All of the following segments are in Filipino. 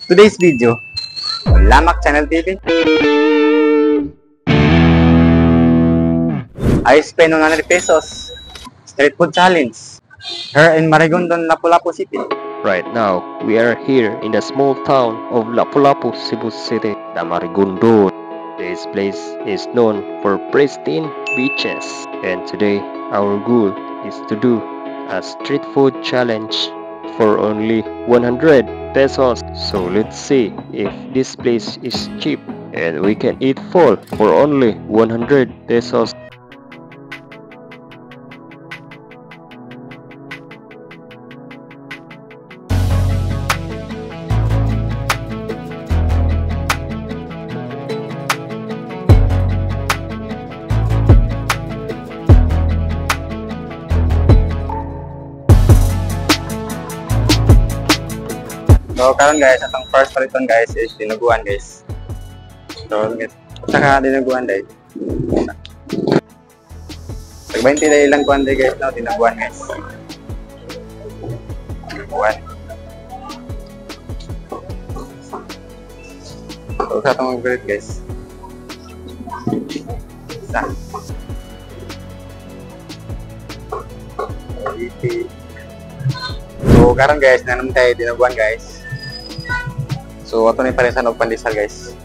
Today's video, Lamak Channel TV. I spend 100 pesos. Street food challenge. Here in Marigondon, Lapu-Lapu City. Right now, we are here in the small town of Lapu-Lapu, Cebu City, the Marigondon. This place is known for pristine beaches, and today our goal is to do a street food challenge for only 100 pesos. So let's see if this place is cheap and we can eat full for only 100 pesos. So karon guys, atong first paliton guys is dinuguan guys. So guys, saka dinuguan guys. Tag 20 dahil lang kuan guys, no, dinuguan guys. Dinuguan. So sa atong magbulit guys. Isa. So karon guys, naman tayo dinuguan guys. So, ato ni parisan og pandesal guys.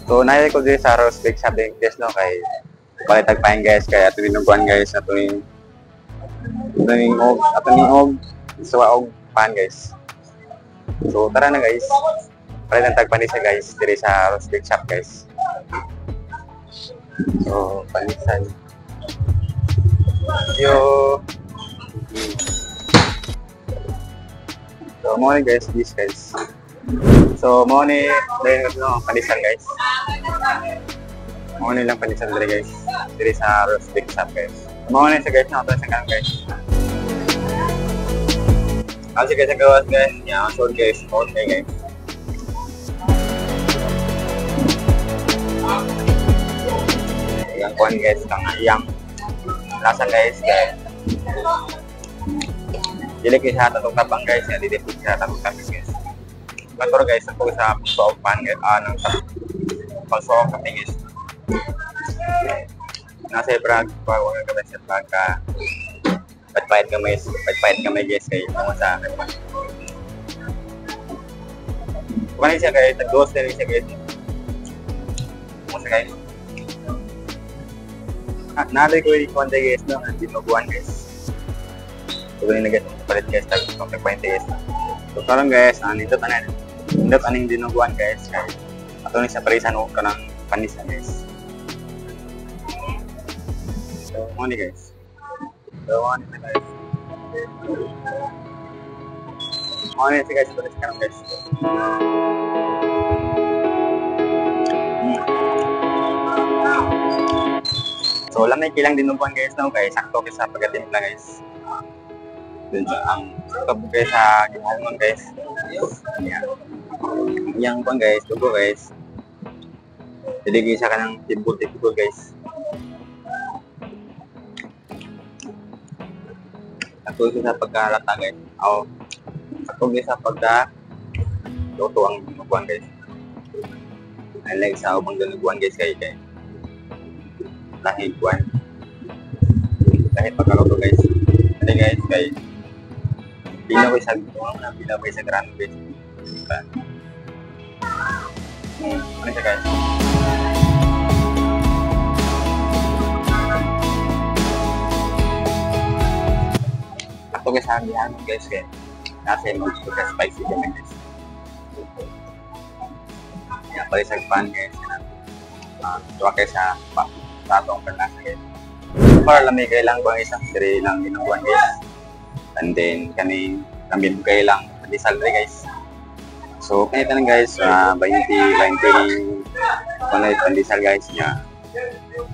So, naay ko diri sa Rose Big Shopping guys no kay palitag paing guys kay ato dinuguan guys ato ning og suwa og pan guys. So, tara na guys. Palitan tag pandesal guys diri sa Rose Big Shop guys. So, pandesal. Yo. So, morning guys, this guys. So, mo ni dahil no, pandesal guys. Mo ni lang pandesal diri guys. Diri sa Rose Big Shop guys. Mo ni sa guys na ito sa kan guys. Kasi guys ang gawas guys, niya short guys, okay guys. Yang kuan guys, kang iyang lasan guys guys. Dili kay sa tatong tabang guys, ya dili sa tatong tabang guys. Kantor guys, ako sa pagsuog pan ng pagsuog kami guys. Nasa brag pa wala ka sa pagka pagpait kami guys kay mo sa akin. Kung siya guys, tagos na siya guys. Mo sa guys. Nalay ko yung konti guys no, dinuguan guys. Tuloy na guys, palit guys, pagpait guys. So karon guys, nindot aning dinuguan guys kay ato ni sa parisan og kanang pandesal guys. So mo ni guys. So mo ni guys. Mo ni guys, palit kanang guys. So lamay kilang dinuguan guys no kay sakto kay sa pagatimpla guys. Dun sa ang kabugay sa gihomon guys. Yang pang guys, dugo guys. Jadi gisa ka ng tibul guys. Ako sa pagkalata guys. Ako sa pagka luto ang dinuguan guys. I like sa ubang dinuguan guys kay lahig buwan. Lahig pagkaluto guys. Jadi guys kay pila ko sa grano guys. Ano siya guys? Ako guys ang yan guys kaya nasa yung gusto ka spicy kami guys. Yan pala sa pan guys. Tuwa kayo sa atong panasa guys. Para lamig kayo lang bang isang siri lang dinuguan guys. And then kami kayo lang pandesal guys. So, kaya tanong guys, 20 pandesal guys niya.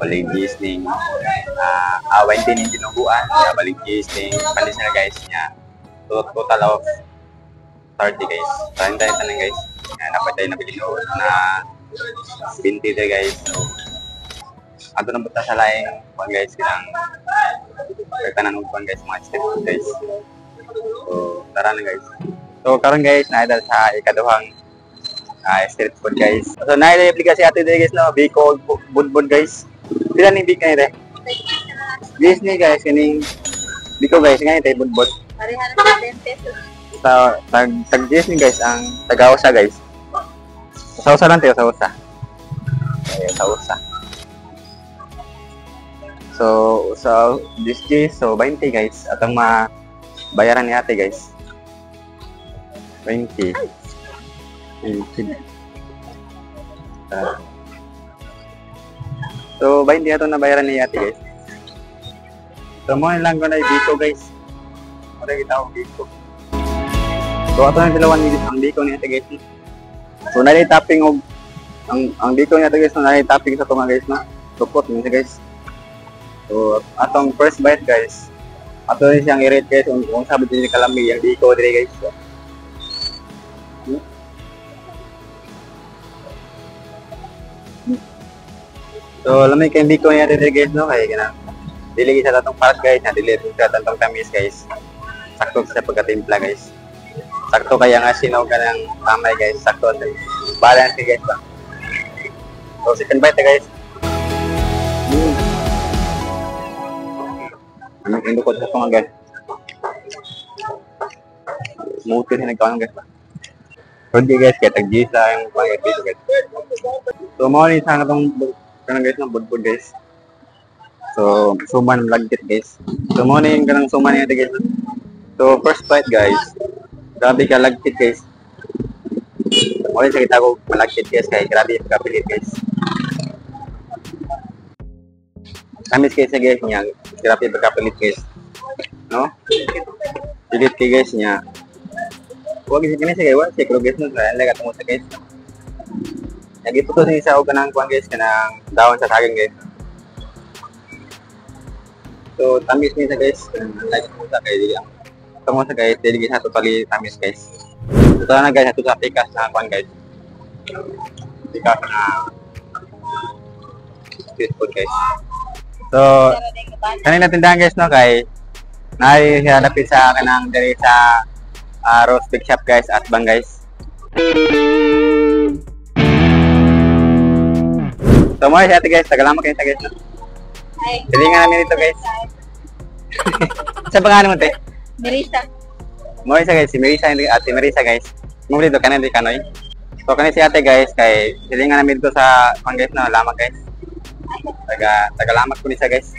Balik gisning, 20 ning dinuguan, balik gisning pandesal guys niya. Total of 30 guys. Tanong guys, dapat tayo nabili na 20 tayo guys. So, ato na buta sa laing guys, kinang kagtanan guys, mga step guys. So, tara na guys. So karon guys, naidal sa ikaduhang street food guys. So nailabli kasi ate dito guys no, Biko budbud guys. Pila ni Biko ni guys ni guys kining Biko guys ngayon tayo budbud. Pareha na 10 pesos. Sa tag ni guys ang tagawasa guys. Sa lang tayo sa usa. Ay sa usa. So sa this so 20 guys atong bayaran ni ate guys. 20. So 20 atong nabayaran ni ate guys. So mo lang ko na Biko guys. Ora kita ko Biko. So ato na bilawan ang Biko ni ate guys. So nalay topping og ang Biko ni ate guys nalay topping sa tunga guys na. Support ni guys. So atong first bite guys. Ato ni siyang i-rate guys kung sabi din ni kalami ang Biko dire guys. So lamay kay Biko ni ate dire guys no kay kana. Dili sa tatong paras guys, na dili sa tatong tamis guys. Sakto sa pagkatimpla guys. Sakto kaya nga sinaw ka ng tamay guys, sakto. Balance guys ba. So second bite guys. Anong indukot sa tunga guys. Mutin na nagkaon guys ba. Okay guys, kaya tag-gis lang yung pangit dito guys. So mga ni sana tong kanang guys ng budbud guys. So, suman lagkit guys. So, muna yung kanang suman niya guys. So, first bite guys. Grabe ka lagkit guys. Muna sa kita ko malagkit guys. Kaya grabe yung kapilit guys. Tamis guys guys niya. Grabe yung kapilit guys. No? Pilit kay guys niya. Huwag isip na siya guys. Sikro guys no. Kaya lagat mo sa guys. Nagiputo sa isa o kanang kuwan guys. Kanang dahon sa saging guys. So, tamis niya guys. Like mo sa kay dili. Tamo sa guys, dili sa totally tamis guys. Ito na guys, ito sa pikas na kuan guys. Pikas na street food guys. So, kanina tindahan guys no kay naay halapit sa kanang diri sa roast beef shop guys at bang guys. So, mo siya guys, tagalamak kayo sa guys no. Silingan namin ito guys. Sa pangalan mo te? Marisa. Mo isa guys, si Marisa at si Marisa guys. Mo dito kanan di kanoy. So kanina si ate guys kay silingan namin dito sa pang guys na lamak guys. Tagalamak ko ni sa guys.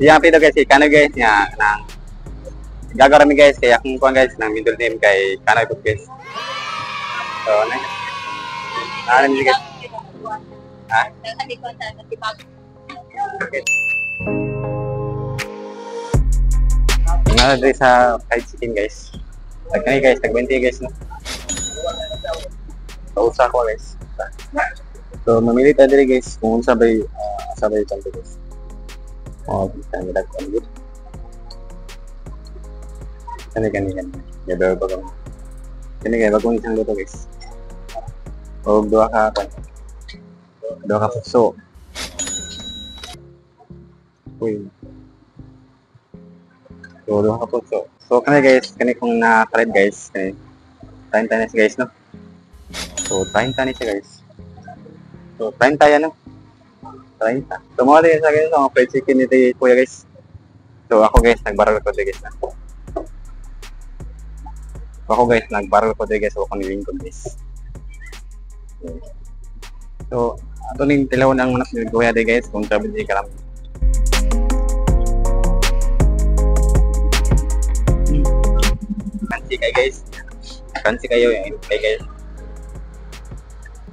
Diyan pito guys si kanoy guys nga nang gagarami guys kay akong kuan guys nang middle name kay kanoy po guys. So next. Ano ni guys? Ha? Okay. Nga dito sa fried chicken guys. Tagkani guys, tag-20 guys no. So usa ko guys. So mamili tayo diri guys kung sabay kanto guys. Oh, kami dag kon gid. Kani. Gabe ba ko. Kani guys, bagong isang luto guys. O duha ka puso. Uy. So, doon ka po. So, kani guys, kani kung na-tried guys, kani, try na siya guys, no? So, try na siya guys. So, try tayo, no? Try ta. So, mga din sa guys, mga fried chicken nito kuya guys. So, ako guys, nagbaral ko din guys, na. So, ako guys, nagbaral ko din guys, ako niling ko guys. So, ato ning tilaw ng manas ni kuya din guys, kung sabi di karam. Kansi kayo guys. Kansi kayo yung kay guys.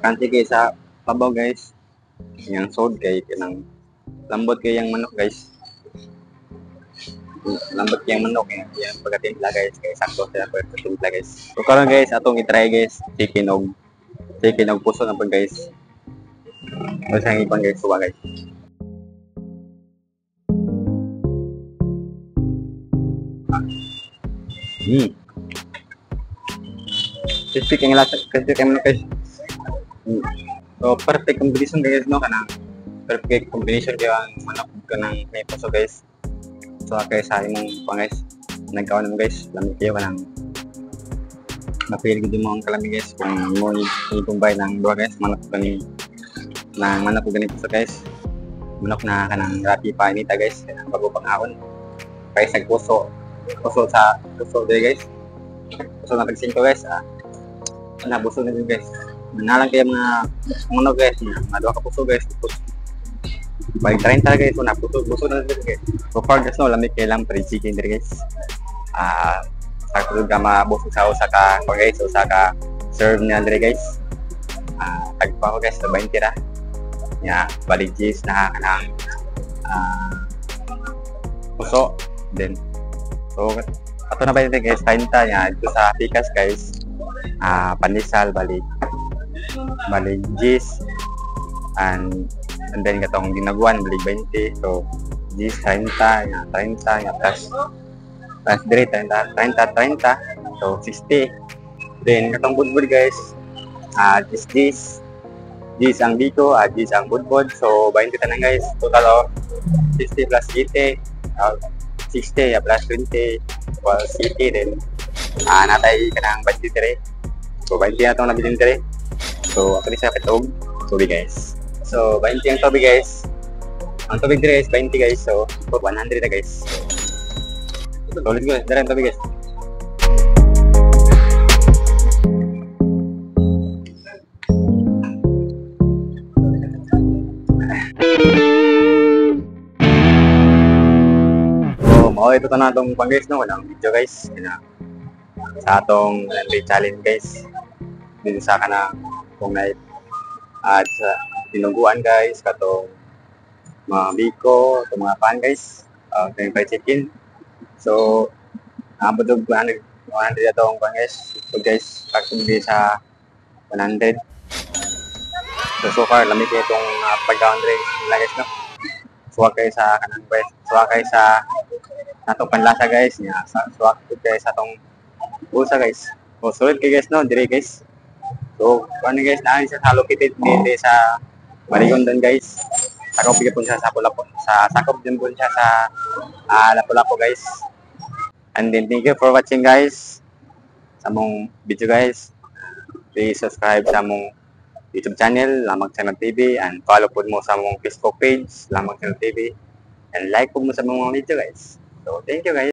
Kansi kayo sa pabaw guys. Yung sod kayo ng lambot kayo yung manok guys. Lambot kayo yung manok yung pagkatimpla guys. Kaya sakto sila pagkatimpla guys. So karon guys, atong itry guys. Chicken og puso na pag guys. O siyang ipang guys. Suwa guys. Crispy kayong lasa, crispy kayong manok guys. So, perfect combination guys, no? Kanang perfect combination kayo ang manok kanang may puso guys. So, kayo sa imong pang guys. Nagkawan mo guys, lamig kayo kanang napili ko din mo ang kalami guys kung mo ikumbay ng dua guys manok gani ng manok ganito sa guys manok na kanang rapi pa inita guys bago pangahon kaya sa puso dito guys puso na tag 5 guys nabuso na din guys manalang kayo mga manok guys mga dua ka puso guys balik 30 guys na puso na din guys so far guys no lamig kay lang free chicken dire guys sakto ka mabusog sa usa ka guys usa ka serve niya dire guys tagpa ko guys sa 20 ra nya balik cheese na kanang puso then so ato na ba ito guys 30 nya dito sa pikas guys panisal balik cheese and then katong dinaguan balik 20 so cheese 30 nya plus dire 30 so 60 then katong budbud guys cheese ang biko cheese ang budbud so 20 tanan guys total of 60 plus 80 60 plus 20 equals 80 then natay kanang 23 so 20 na itong nabilin dire so ako sa petog tubig guys so 20 ang tubig guys ang tubig dire guys 20 guys so 100 na guys so let's go dire ang tubig guys ito na itong pang guys no walang video guys sa atong challenge guys din sa kanang kung night at sa tinuguan guys katong mga biko itong mga pan guys itong fried chicken so abot og 100 itong pang guys so guys pagtuloy sa 100 so far lamig itong pagkaon guys no suwag kayo sa kanang guys suwag kayo sa natong panlasa guys nya suwag kayo sa atong bulsa guys so sulit kayo guys no dire guys so ano guys na sa located dito sa Marigondon guys sakop pigapon siya sa Lapu-Lapu sa sakop din po siya sa Lapu-Lapu guys and then thank you for watching guys sa mong video guys please subscribe sa mong YouTube channel Lamang Channel TV and follow po mo sa mong Facebook page Lamang Channel TV and like po mo sa mga video guys so thank you guys.